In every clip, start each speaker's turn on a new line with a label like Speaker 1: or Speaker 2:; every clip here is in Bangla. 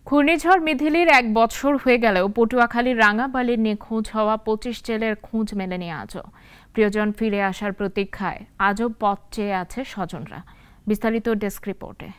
Speaker 1: ঘূর্ণিঝড় মিথিলির ১ বছর হয়ে গেলেও পটুয়াখালীর রাঙাবালির নিখোঁজ হওয়া ২৫ জেলের খোঁজ মেলেনি আজও। প্রিয়জন ফিরে আসার প্রতীক্ষায় আজও পথ চেয়ে আছে স্বজনরা। বিস্তারিত ডেস্ক রিপোর্টে।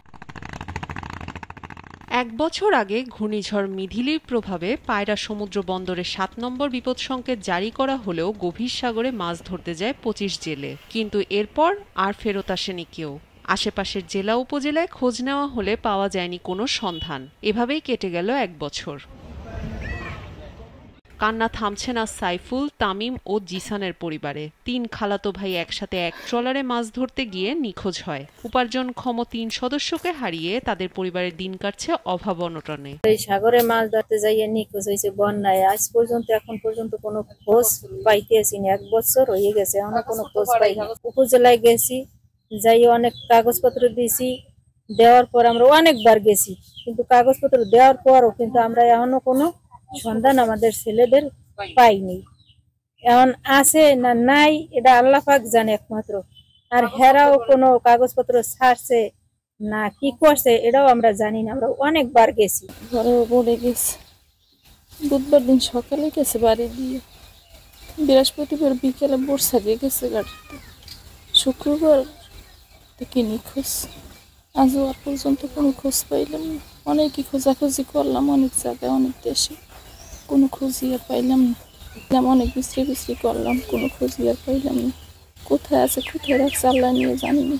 Speaker 2: ১ বছর আগে ঘূর্ণিঝড় মিথিলির প্রভাবে পায়রা সমুদ্র বন্দরে ৭ নম্বর বিপদ সংকেত জারি করা হলেও গভীর সাগরে মাছ ধরতে যায় ২৫ জেলে, কিন্তু এরপর আর ফেরত আসেনি কেউ। আশেপাশের জেলা উপজেলায় খোঁজ নেওয়া হলে পাওয়া যায়নি কোনো সন্ধান। এভাবেই কেটে গেল ১ বছর। কান্না থামছে না সাইফুল, তামিম ও জিসানের পরিবারে। ৩ খালাতো ভাই একসাথে এক ট্রলারে মাছ ধরতে গিয়ে নিখোঁজ হয়। উপার্জনক্ষম ৩ সদস্যকে হারিয়ে তাদের পরিবারের দিন কাটছে অভাব অনটনে।
Speaker 3: এই সাগরে মাছ ধরতে যাইয়ে নিখোঁজ হয়েছে বন্যায়। আজ পর্যন্ত এখন পর্যন্ত কোনো খোঁজ পাইতেছি না। ১ বছর হয়ে গেছে, এখনো কোনো খোঁজ পাই না। উপজেলায় গেছি, যাই অনেক কাগজপত্র দিয়েছি, দেওয়ার পর আমরা অনেকবার গেছি, কিন্তু কাগজপত্র দেওয়ার পরও কিন্তু আমরা এখনো কোনো সন্ধান আমাদের ছেলেদের পাইনি। এখন আছে না নাই এটা আল্লাহ পাক জানে একমাত্র। আর হেরাও কোনো কাগজপত্র ছাড়ছে না কি করছে এটাও আমরা জানি না। আমরা অনেকবার গেছি,
Speaker 4: ঘরে পড়ে গেছে। বুধবার দিন সকালে গেছে বাড়ি দিয়ে, বৃহস্পতিবার বিকেলে বর্ষা দিয়ে গেছে গাড়িতে, শুক্রবার থেকে নিখোঁজ। আজও আর পর্যন্ত কোনো খোঁজ পাইলাম না। অনেকই খোঁজাখুঁজি করলাম, অনেক জায়গায়, অনেক দেশে, কোনো খোঁজই আর পাইলাম না। অনেক বিশ্রী করলাম, কোনো খোঁজই আর পাইলাম না। কোথায় আছে, কোথায় রাখছে আল্লাহ নিয়ে জানি না।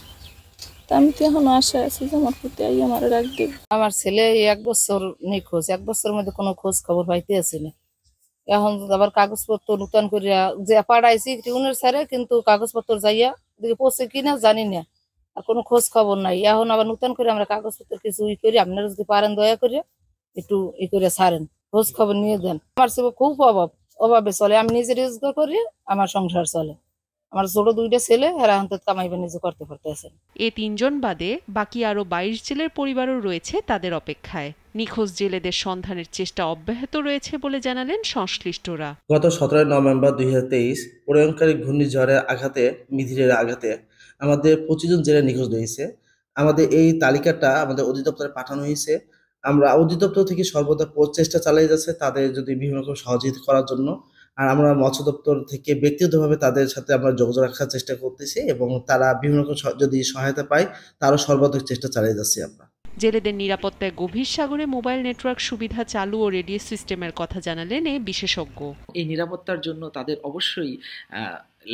Speaker 4: তা আমি তো এখন আশায় আছি যে আমার প্রতি আই আমার রাখ দেবে।
Speaker 5: আমার ছেলে ১ বছর নিখোঁজ, ১ বছরের মধ্যে কোনো খোঁজ খবর পাইতে আসি না। এখন আবার কাগজপত্র নূতন করিয়া যে পাঠাইছি টিউনের স্যারে, কিন্তু কাগজপত্র যাইয়া দিকে পৌঁছে কিনা জানি না, আর কোনো খোঁজ খবর নাই। এখন আবার নূতন করে আমরা কাগজপত্র কিছু করি, আপনারা যদি পারেন দয়া করে একটু করে ছাড়েন, খোঁজ খবর নিয়ে দেন। আমার ছেলে খুব অভাবে চলে, আমি নিজে রোজগার করি, আমার সংসার চলে। আমার ছোট ২টা ছেলে, এরা অন্তত কামাইবে নিজে করতে পারতেছেন।
Speaker 2: এ ৩ জন বাদে বাকি আরো ২২ জেলের পরিবারও রয়েছে তাদের অপেক্ষায়। নিখোঁজ জেলেদের সন্ধানের চেষ্টা অব্যাহত রয়েছে বলে জানালেন সংশ্লিষ্টরা।
Speaker 6: গত ১৭ নভেম্বর ২০২৩ প্রলয়ঙ্কারী ঘূর্ণিঝড়ের আঘাতে, মিথিলের আঘাতে আমাদের ২৫ জন জেলে নিখোঁজ হয়েছে। আমাদের এই তালিকাটা আমাদের অধিদপ্তরে পাঠানো হয়েছে। আমরা অধিদপ্তর থেকে সর্বদা চেষ্টা চালিয়ে যাচ্ছে তাদের যদি বিভিন্ন রকম সহযোগিতা করার জন্য। আর আমরা মৎস্য দপ্তর থেকে ব্যক্তিগতভাবে তাদের সাথে আমরা যোগাযোগ রাখার চেষ্টা করতেছি, এবং তারা বিভিন্ন রকম যদি সহায়তা পায় তারও সর্বাধিক চেষ্টা চালিয়ে যাচ্ছি আমরা।
Speaker 2: জেলেদের নিরাপত্তায় গভীর সাগরে মোবাইল নেটওয়ার্ক সুবিধা চালু ও রেডিও সিস্টেমের কথা জানালেন এই বিশেষজ্ঞ।
Speaker 7: এই নিরাপত্তার জন্য তাদের অবশ্যই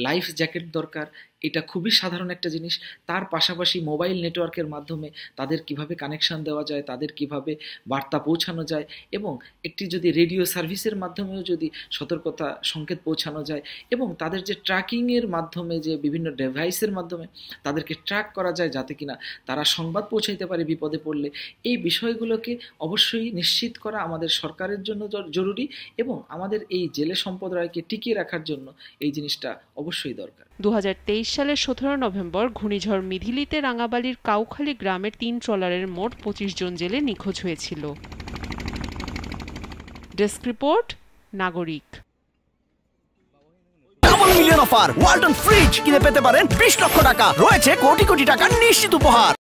Speaker 7: লাইফ জ্যাকেট দরকার। এটা খুবই সাধারণ একটা জিনিস। তার পাশাপাশি মোবাইল নেটওয়ার্কের মাধ্যমে তাদের কিভাবে কানেকশন দেওয়া যায়, তাদের কিভাবে বার্তা পৌঁছানো যায়, এবং একটি যদি রেডিও সার্ভিসের মাধ্যমেও যদি সতর্কতা সংকেত পৌঁছানো যায়, এবং তাদের যে ট্র্যাকিংয়ের মাধ্যমে যে বিভিন্ন ডিভাইসের মাধ্যমে তাদেরকে ট্র্যাক করা যায়, যাতে কিনা তারা সংবাদ পৌঁছাইতে পারে বিপদে পড়লে, এই বিষয়গুলোকে অবশ্যই নিশ্চিত করা আমাদের সরকারের জন্য জরুরি, এবং আমাদের এই জেলে সম্প্রদায়কে টিকিয়ে রাখার জন্য এই জিনিসটা অবশ্যই দরকার।
Speaker 2: ২০২৩ সালের ১৭ নভেম্বর ঘূর্ণিঝড় মিথিলিতে রাঙাবালির কাউখালী গ্রামের ৩ ট্রলারের মোট ২৫ জন জেলে নিখোঁজ হয়েছিল। ডেস্ক রিপোর্ট, নাগরিক।
Speaker 8: Double million offer Walton fridge কিনে পেতে পারেন ২০ লক্ষ টাকা, রয়েছে কোটি কোটি টাকার নিশ্চিত উপহার।